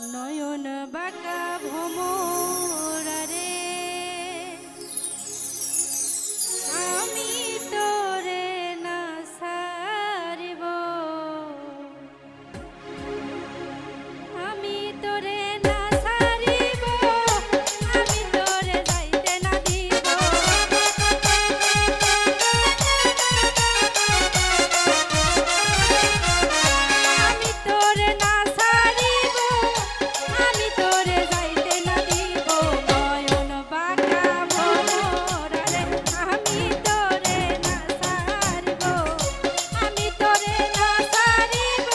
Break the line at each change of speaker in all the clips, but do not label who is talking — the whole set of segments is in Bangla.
নয়ন বাঁকা ভোমরা রে আমি তোরে না সারিব আমি তোরে না সারিব আমি তোরে যাইতে না দিব আমি তোরে না সারিব আমি তোরে যাইতে না দিব নয়ন বাঁকা ভোমরা রে আমি তোরে না সারিব আমি তোরে না সারিব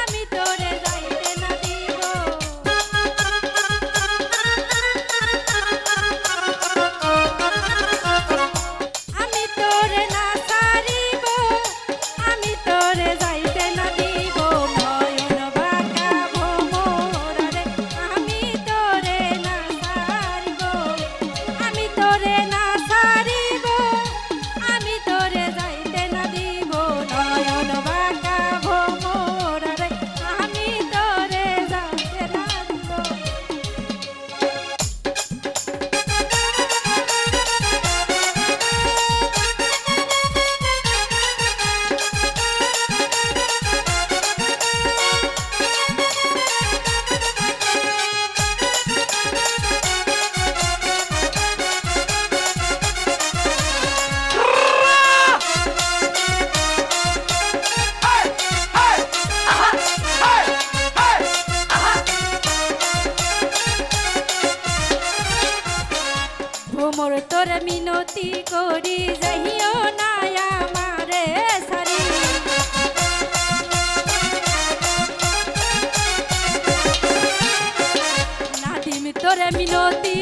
আমি তোরে যাইতে না দিব আমি তোরে না সারিব আমি তোরে যাইতে না দিব নয়ন বাঁকা ভোমরা রে আমি তোরে না সারিব আমি তোরে না সারিব আমি তোরে যাইতে না দিব নয়ন বাঁকা ভোমরা রে আমি তোরে যাইতে না দিব ভোমর তোর মিনতি করি যাইও না আমারে সারি নাদিম তোর মিনতি